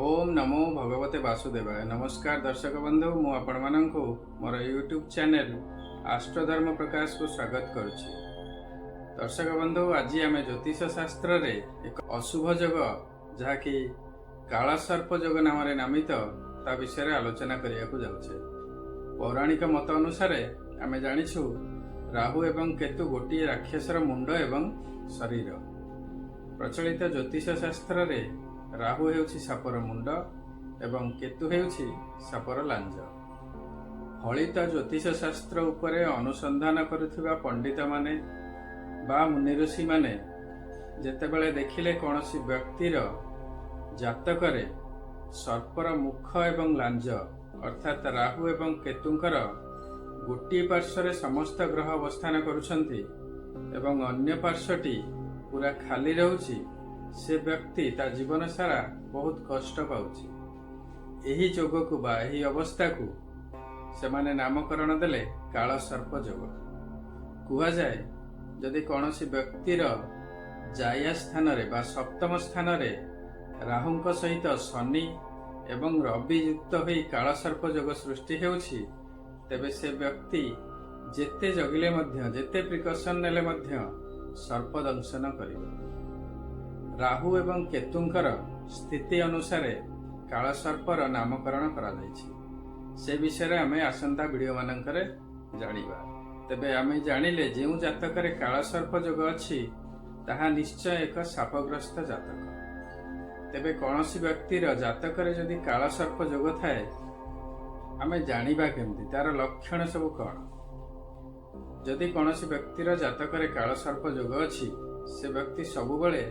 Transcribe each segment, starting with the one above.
ओम नमो भगवते वासुदेवाय। नमस्कार दर्शक बंधु, मु आपण माननकु मोर यूट्यूब चैनल आस्ट्रोधर्म प्रकाश को स्वागत करुछि। दर्शक बंधु, आज आम ज्योतिष शास्त्र रे एक अशुभ जोग जहाँकि काला सर्प जोग नाम नामित ता विषय आलोचना करिया को जाउछे। पौराणिक मत अनुसार आम जानिछु राहु एवं केतु गोटे राक्षसर मुंड एवं शरीर। प्रचलित ज्योतिष शास्त्र रे राहु हेउछि सापर मुंड एवं केतु हेउछि सापर लांज। फलित ज्योतिष शास्त्र उपरे अनुसंधान करुथिबा पंडित माने बा मुनि ऋषि माने जेतेबेले देखिले कोनोसी व्यक्तिर जातकरे सर्पर मुख एवं लांज अर्थात राहु एवं केतुंकर गोटे पार्श्वरे समस्त ग्रह अवस्थान करुछंती एवं अन्य पार्श्वटी पूरा खाली रहउछि, से व्यक्ति ता जीवन सारा बहुत कष्ट पाउछि। एही जोग को बा एही अवस्था को से माने नामकरण देले काल सर्प जोग। कुहा जाए यदि कौनसी व्यक्तिर जाया स्थान रे बा सप्तम स्थान रे राहुंक सहित शनि एवं रवि युक्त होई काल सर्प जोग सृष्टि हेउछि, तेबे से व्यक्ति जेते जगिले मध्य जेते प्रिकॉशन नेले मध्य सर्प दंशन करिबो। राहु एवं केतुंकर स्थिति अनुसार काल सर्पर नामकरण करा जायछि। से विषय आम आसंता वीडियो मानकरे जानिबा। तेबे आम जानिले जेउ जातकरे काल सर्प जोग अछि ताहा निश्चय एक शापग्रस्त जातक। तेबे कौनसी व्यक्तिर जातकरे जदि काल सर्प जोग थाए आम जानिबा केमति, तार लक्षण सब कौन। जदि कौनसी व्यक्तिर जातकरे काल सर्प जोग अछि से व्यक्ति सबुबले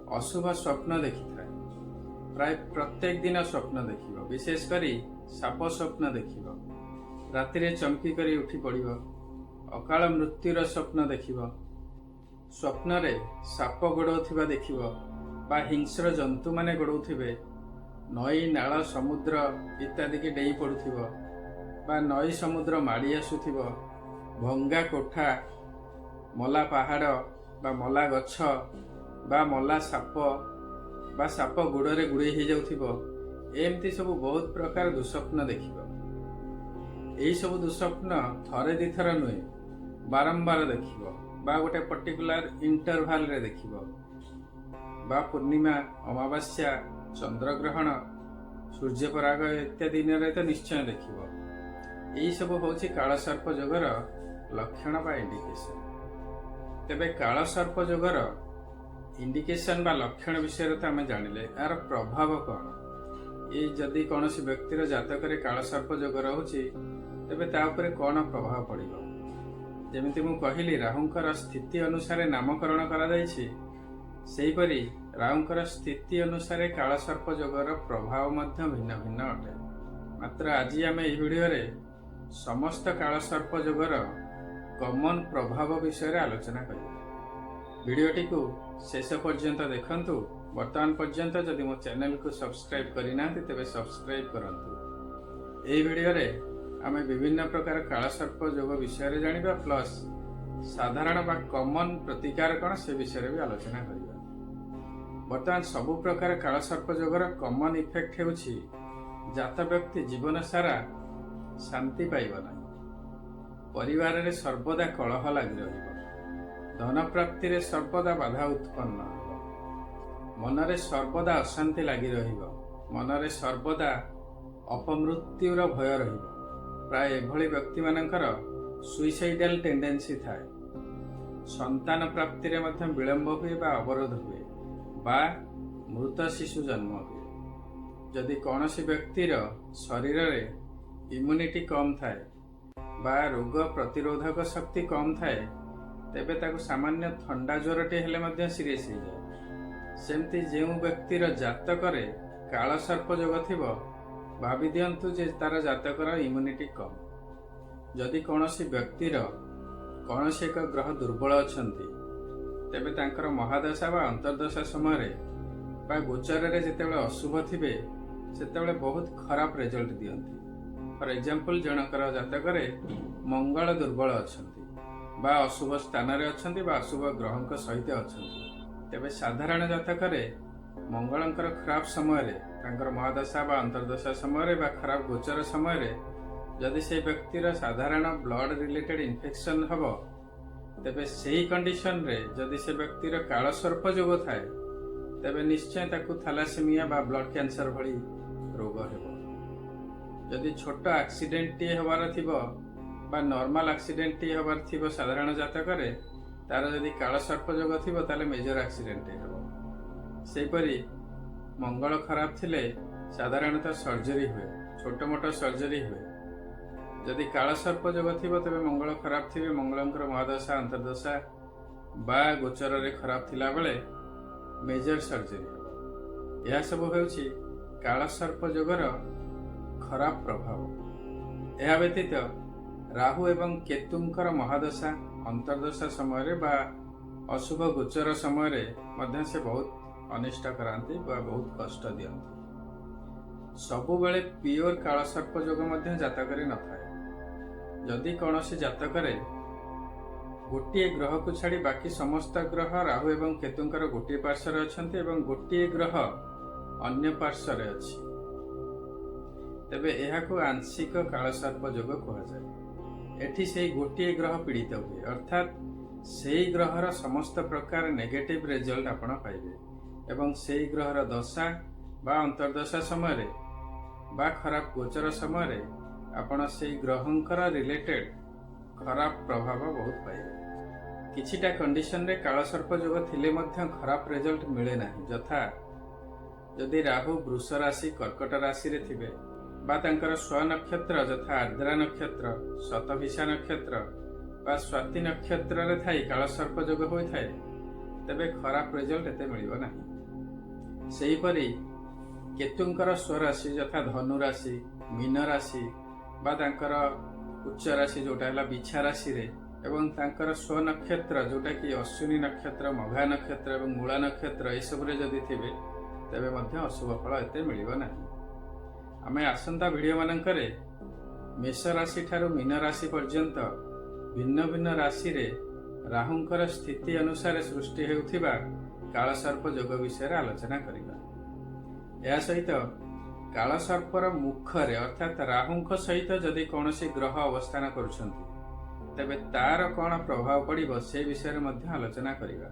अशुभ स्वप्न देखि थाए। प्राय प्रत्येक दिन स्वप्न देखिबो, विशेष करी साप स्वप्न देखिबो। राति रे चमकी करी उठी पड़िबो, अकाल मृत्युर स्वप्न देखिबो। स्वप्न रे साप गोड़ौथिबा देखिबो बा हिंस्र जंतु माने गोड़ौथिबे। नई नाଳ समुद्र इत्यादि के डेई पड़ुथिबो बा नई समुद्र माड़ी आसुथिबो। भंगा कोठा, मला पहाड़ बा मला गछ बा मला साप बा साप गुड़े गुड़े हो जाउथिबो। एमती सब बहुत प्रकार दुस्वप्न देखिबो। एही सब दुस्वप्न थरे दी थर नुहे, बारंबार देखिबो बा गोटे पर्टिकुलर इंटरवाल रे देखिबो बा पूर्णिमा, अमावास्या, चंद्रग्रहण, सूर्यपराग इत्यादि दिन रे तो निश्चय देखिबो। एही सब होछि काल सर्प जोगर लक्षण बा इंडिकेशन। तेबे काल सर्प जोगर इंडिकेशन बा लक्षण विषय तो आम जानिले यार प्रभाव कौन। ये जदि कौन सी व्यक्तिर जातकरे काल सर्प जोग रहुछि तेबे ता उपरे कौन प्रभाव पड़िबो। जेमिति मु कहिली राहुंकर स्थिति अनुसार नामकरण करा जायछि, सेहीपरि राहुंकर स्थिति अनुसार काल सर्प जोगर प्रभाव मध्य भिन्न भिन्न अटे। मात्र आज आम एही वीडियो रे समस्त काल सर्प जोगर कॉमन प्रभाव विषय आलोचना करिबा। वीडियोटी को शेष पर्यंत देखंतु। वर्तमान पर्यंत जदि मो चैनल को सब्सक्राइब करिना तेबे सब्सक्राइब करंतु। एही वीडियो रे आमे विभिन्न प्रकार काल सर्प जोग विषय रे जानिबा, प्लस साधारण बा कॉमन प्रतिकार कौन से विषय भी आलोचना करिबा। वर्तमान सबु प्रकार काल सर्प जोगर कॉमन इफेक्ट हेउछि जात व्यक्ति जीवन सारा शांति पाइबा नाही, परिवार रे सर्वदा कलह लागि रहिबो, धन प्राप्ति रे सर्वदा बाधा उत्पन्न हो, मनरे सर्वदा अशांति लागि रहिबो, मनरे सर्वदा अपमृत्युर भय रहिबो। प्राय एभली व्यक्ति मानकर सुइसाइडल टेंडेंसी थाए। संतान प्राप्ति रे मध्य विलंब हुए बा अवरोध हुए बा मृत शिशु जन्म हुए। जदि कौनसी व्यक्तिर शरीर रे इम्यूनिटी कम थाए बा रोग प्रतिरोधक शक्ति कम थाए तेबे ताको सामान्य थंडा ज्वरटे हेले मध्य सीरियस हो जाए। सेमती जेउ व्यक्तिर जातकरे काल सर्प जोग थिबो, भावी दियंतु जे तार जातकर इम्यूनिटी कम। जदि कौनसी व्यक्तिर कौनसी एक ग्रह दुर्बल अछंती तेबे तांकर महादशा बा अंतर्दशा समय रे बा गोचर रे जेतेबेले अशुभ थिबे सेतेबेले बहुत खराब रिजल्ट दियंती। फॉर एग्जांपल जनकर जातकरे मंगल दुर्बल अछंती बा अशुभ स्थान रे अछंती बा अशुभ ग्रहंक सहित अछंती, तेबे साधारण जातकरे मंगलंकर खराब समय रे ତାଙ୍କର ମହାଦଶା ବା ଅନ୍ତର୍ଦଶା ସମୟରେ ବା ଖରାପ ଗୋଚର ସମୟରେ ଯଦି ସେ ବ୍ୟକ୍ତିର ସାଧାରଣ ବ୍ଲଡ୍ ରିଲେଟେଡ୍ ଇନଫେକ୍ସନ୍ ହେବ, ତେବେ ସେହି କଣ୍ଡିସନରେ ଯଦି ସେ ବ୍ୟକ୍ତିର କାଳସର୍ପ ଯୋଗ ଥାଏ, ତେବେ ନିଶ୍ଚୟ ତାକୁ ଥାଲାସେମିଆ ବା ବ୍ଲଡ୍ କ୍ୟାନ୍ସର ଭଳି ରୋଗ ହେବ। ଯଦି ଛୋଟ ଆକ୍ସିଡେଣ୍ଟଟିଏ ହେବାର ଥିବ ବା ନର୍ମାଲ ଆକ୍ସିଡେଣ୍ଟଟିଏ ହେବାର ଥିବ ସାଧାରଣ ଜାତକରେ, ତାର ଯଦି କାଳସର୍ପ ଯୋଗ ଥିବ ତାହେଲେ ମେଜର ଆକ୍ସିଡେଣ୍ଟଟିଏ ହେବ। ସେହିପରି ମଙ୍ଗଳ ଖରାପ ଥିଲେ ସାଧାରଣତଃ ସର୍ଜରୀ ହୁଏ, ଛୋଟ ମୋଟ ସର୍ଜରୀ ହୁଏ। ଯଦି କାଳସର୍ପ ଯୋଗ ଥିବ ତେବେ ମଙ୍ଗଳ ଖରାପ ଥିବେ, ମଙ୍ଗଳଙ୍କର ମହାଦଶା ଅନ୍ତର୍ଦଶା ବା ଗୋଚରରେ ଖରାପ ଥିଲାବେଳେ ମେଜର ସର୍ଜରୀ ହେବ। ଏହା ସବୁ ହେଉଛି କାଳସର୍ପ ଯୋଗର ଖରାପ ପ୍ରଭାବ। ଏହା ବ୍ୟତୀତ ରାହୁ ଏବଂ କେତୁଙ୍କର ମହାଦଶା ଅନ୍ତର୍ଦଶା ସମୟରେ ବା ଅଶୁଭ ଗୋଚର ସମୟରେ ମଧ୍ୟ ସେ ବହୁତ ଅନିଷ୍ଟ କରାନ୍ତି ବା ବହୁତ କଷ୍ଟ ଦିଅନ୍ତି। ସବୁବେଳେ ପିଓର କାଳସର୍ପ ଯୋଗ ମଧ୍ୟ ଜାତକରେ ନଥାଏ। ଯଦି କୌଣସି ଜାତକରେ ଗୋଟିଏ ଗ୍ରହକୁ ଛାଡ଼ି ବାକି ସମସ୍ତ ଗ୍ରହ ରାହୁ ଏବଂ କେତୁଙ୍କର ଗୋଟିଏ ପାର୍ଶ୍ୱରେ ଅଛନ୍ତି ଏବଂ ଗୋଟିଏ ଗ୍ରହ ଅନ୍ୟ ପାର୍ଶ୍ୱରେ ଅଛି, ତେବେ ଏହାକୁ ଆଂଶିକ କାଳସର୍ପ ଯୋଗ କୁହାଯାଏ। ଏଠି ସେହି ଗୋଟିଏ ଗ୍ରହ ପୀଡ଼ିତ ହୁଏ, ଅର୍ଥାତ୍ ସେହି ଗ୍ରହର ସମସ୍ତ ପ୍ରକାର ନେଗେଟିଭ ରେଜଲ୍ଟ ଆପଣ ପାଇବେ ଏବଂ ସେହି ଗ୍ରହର ଦଶା ବା ଅନ୍ତର୍ଦଶା ସମୟରେ ବା ଖରାପ ଗୋଚର ସମୟରେ ଆପଣ ସେହି ଗ୍ରହଙ୍କର ରିଲେଟେଡ୍ ଖରାପ ପ୍ରଭାବ ବହୁତ ପାଇବେ। କିଛିଟା କଣ୍ଡିସନରେ କାଳସର୍ପ ଯୋଗ ଥିଲେ ମଧ୍ୟ ଖରାପ ରେଜଲ୍ଟ ମିଳେ ନାହିଁ। ଯଥା ଯଦି ରାହୁ ବୃଷ ରାଶି କର୍କଟ ରାଶିରେ ଥିବେ ବା ତାଙ୍କର ସ୍ୱନକ୍ଷତ୍ର ଯଥା ଆର୍ଦ୍ରା ନକ୍ଷତ୍ର, ଶତଭିଷା ନକ୍ଷତ୍ର ବା ସ୍ୱାତି ନକ୍ଷତ୍ରରେ ଥାଇ କାଳସର୍ପ ଯୋଗ ହୋଇଥାଏ, ତେବେ ଖରାପ ରେଜଲ୍ଟ ଏତେ ମିଳିବ ନାହିଁ। ସେହିପରି କେତୁଙ୍କର ସ୍ୱରାଶି ଯଥା ଧନୁ ରାଶି, ମୀନ ରାଶି ବା ତାଙ୍କର ଉଚ୍ଚ ରାଶି ଯେଉଁଟା ହେଲା ବିଛା ରାଶିରେ ଏବଂ ତାଙ୍କର ସ୍ୱନକ୍ଷତ୍ର ଯେଉଁଟାକି ଅଶ୍ୱିନୀ ନକ୍ଷତ୍ର, ମଘା ନକ୍ଷତ୍ର ଏବଂ ମୂଳା ନକ୍ଷତ୍ର ଏସବୁରେ ଯଦି ଥିବେ, ତେବେ ମଧ୍ୟ ଅଶୁଭ ଫଳ ଏତେ ମିଳିବ ନାହିଁ। ଆମେ ଆସନ୍ତା ଭିଡ଼ିଓ ମାନଙ୍କରେ ମେଷ ରାଶି ଠାରୁ ମୀନ ରାଶି ପର୍ଯ୍ୟନ୍ତ ଭିନ୍ନ ଭିନ୍ନ ରାଶିରେ ରାହୁଙ୍କର ସ୍ଥିତି ଅନୁସାରେ ସୃଷ୍ଟି ହେଉଥିବା କାଳସର୍ପ ଯୋଗ ବିଷୟରେ ଆଲୋଚନା କରିବା। ଏହା ସହିତ କାଳସର୍ପର ମୁଖରେ ଅର୍ଥାତ୍ ରାହୁଙ୍କ ସହିତ ଯଦି କୌଣସି ଗ୍ରହ ଅବସ୍ଥାନ କରୁଛନ୍ତି, ତେବେ ତାର କ'ଣ ପ୍ରଭାବ ପଡ଼ିବ ସେ ବିଷୟରେ ମଧ୍ୟ ଆଲୋଚନା କରିବା।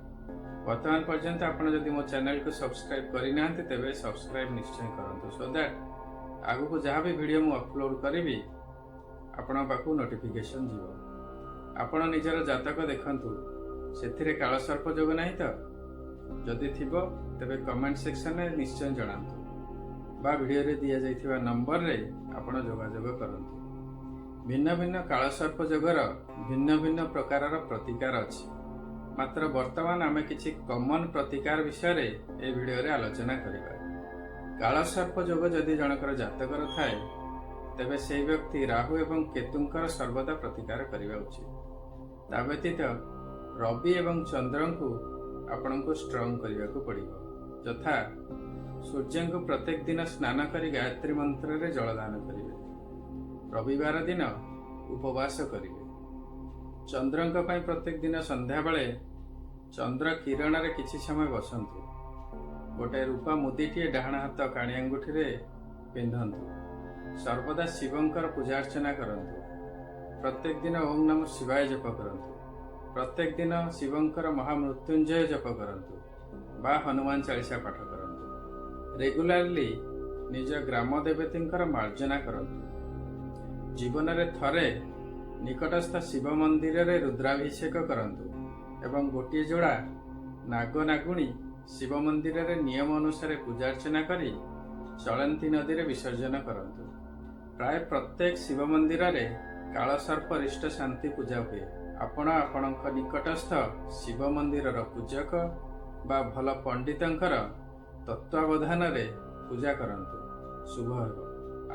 ବର୍ତ୍ତମାନ ପର୍ଯ୍ୟନ୍ତ ଆପଣ ଯଦି ମୋ ଚ୍ୟାନେଲକୁ ସବସ୍କ୍ରାଇବ୍ କରିନାହାନ୍ତି, ତେବେ ସବସ୍କ୍ରାଇବ୍ ନିଶ୍ଚୟ କରନ୍ତୁ, ସୋ ଦ୍ୟାଟ୍ ଆଗକୁ ଯାହା ବି ଭିଡ଼ିଓ ମୁଁ ଅପଲୋଡ଼ କରିବି ଆପଣଙ୍କ ପାଖକୁ ନୋଟିଫିକେସନ୍ ଯିବ। ଆପଣ ନିଜର ଜାତକ ଦେଖନ୍ତୁ, ସେଥିରେ କାଳସର୍ପ ଯୋଗ ନାହିଁ ତ? ଯଦି ଥିବ ତେବେ କମେଣ୍ଟ ସେକ୍ସନରେ ନିଶ୍ଚୟ ଜଣାନ୍ତୁ ବା ଭିଡ଼ିଓରେ ଦିଆଯାଇଥିବା ନମ୍ବରରେ ଆପଣ ଯୋଗାଯୋଗ କରନ୍ତୁ। ଭିନ୍ନ ଭିନ୍ନ କାଳସର୍ପ ଯୋଗର ଭିନ୍ନ ଭିନ୍ନ ପ୍ରକାରର ପ୍ରତିକାର ଅଛି। ମାତ୍ର ବର୍ତ୍ତମାନ ଆମେ କିଛି କମନ ପ୍ରତିକାର ବିଷୟରେ ଏହି ଭିଡ଼ିଓରେ ଆଲୋଚନା କରିବା। କାଳସର୍ପ ଯୋଗ ଯଦି ଜଣଙ୍କର ଜାତକର ଥାଏ, ତେବେ ସେହି ବ୍ୟକ୍ତି ରାହୁ ଏବଂ କେତୁଙ୍କର ସର୍ବଦା ପ୍ରତିକାର କରିବା ଉଚିତ। ତା ବ୍ୟତୀତ ରବି ଏବଂ ଚନ୍ଦ୍ରଙ୍କୁ ଆପଣଙ୍କୁ ଷ୍ଟ୍ରଙ୍ଗ କରିବାକୁ ପଡ଼ିବ। ଯଥା ସୂର୍ଯ୍ୟଙ୍କୁ ପ୍ରତ୍ୟେକ ଦିନ ସ୍ନାନ କରି ଗାୟତ୍ରୀ ମନ୍ତ୍ରରେ ଜଳଦାନ କରିବେ। ରବିବାର ଦିନ ଉପବାସ କରିବେ। ଚନ୍ଦ୍ରଙ୍କ ପାଇଁ ପ୍ରତ୍ୟେକ ଦିନ ସନ୍ଧ୍ୟାବେଳେ ଚନ୍ଦ୍ର କିରଣରେ କିଛି ସମୟ ବସନ୍ତୁ। ଗୋଟାଏ ରୂପା ମୁଦିଟିଏ ଡାହାଣ ହାତ କାଣି ଆଙ୍ଗୁଠିରେ ପିନ୍ଧନ୍ତୁ। ସର୍ବଦା ଶିବଙ୍କର ପୂଜା ଅର୍ଚ୍ଚନା କରନ୍ତୁ। ପ୍ରତ୍ୟେକ ଦିନ ଓಂ ନମଃ ଶିବାୟ ଜପ କରନ୍ତୁ। ପ୍ରତ୍ୟେକ ଦିନ ଶିବଙ୍କର ମହାମୃତ୍ୟୁଞ୍ଜୟ ଜପ କରନ୍ତୁ ବା ହନୁମାନ ଚାଳିଶା ପାଠ କରନ୍ତୁ। ରେଗୁଲାରଲି ନିଜ ଗ୍ରାମ ଦେବତୀଙ୍କର ମାର୍ଜନା କରନ୍ତୁ। ଜୀବନରେ ଥରେ ନିକଟସ୍ଥ ଶିବ ମନ୍ଦିରରେ ରୁଦ୍ରାଭିଷେକ କରନ୍ତୁ ଏବଂ ଗୋଟିଏ ଯୋଡ଼ା ନାଗ ନାଗୁଣୀ ଶିବ ମନ୍ଦିରରେ ନିୟମ ଅନୁସାରେ ପୂଜା ଅର୍ଚ୍ଚନା କରି ଚଳନ୍ତି ନଦୀରେ ବିସର୍ଜନ କରନ୍ତୁ। ପ୍ରାୟ ପ୍ରତ୍ୟେକ ଶିବ ମନ୍ଦିରରେ କାଳସର୍ପ ରିଷ୍ଟ ଶାନ୍ତି ପୂଜା ହୁଏ। ଆପଣ ଆପଣଙ୍କ ନିକଟସ୍ଥ ଶିବ ମନ୍ଦିରର ପୂଜକ ବା ଭଲ ପଣ୍ଡିତଙ୍କର ତତ୍ତ୍ୱାବଧାନରେ ପୂଜା କରନ୍ତୁ, ଶୁଭ ହେବ।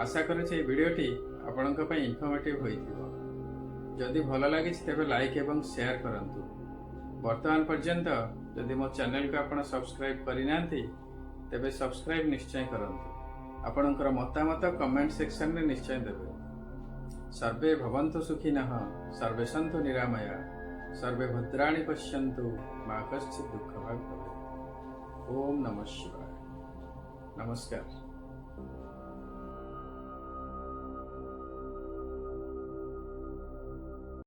ଆଶା କରୁଛି ଏହି ଭିଡ଼ିଓଟି ଆପଣଙ୍କ ପାଇଁ ଇନଫର୍ମେଟିଭ୍ ହୋଇଥିବ। ଯଦି ଭଲ ଲାଗିଛି ତେବେ ଲାଇକ୍ ଏବଂ ସେୟାର କରନ୍ତୁ। ବର୍ତ୍ତମାନ ପର୍ଯ୍ୟନ୍ତ ଯଦି ମୋ ଚ୍ୟାନେଲକୁ ଆପଣ ସବସ୍କ୍ରାଇବ୍ କରିନାହାନ୍ତି, ତେବେ ସବସ୍କ୍ରାଇବ୍ ନିଶ୍ଚୟ କରନ୍ତୁ। ଆପଣଙ୍କର ମତାମତ କମେଣ୍ଟ ସେକ୍ସନରେ ନିଶ୍ଚୟ ଦେବେ। ସର୍ବେ ଭବନ୍ତୁ ସୁଖିନଃ, ସର୍ବେ ସନ୍ତୁ ନିରାମୟା, ସର୍ବେ ଭଦ୍ରାଣି ପଶ୍ୟନ୍ତୁ, ମା କଶ୍ଚିତ୍ ଦୁଃଖ ଭାଗ ଭବେତ୍। ଓମ୍ ନମଃ ଶିବାୟ। ନମସ୍କାର।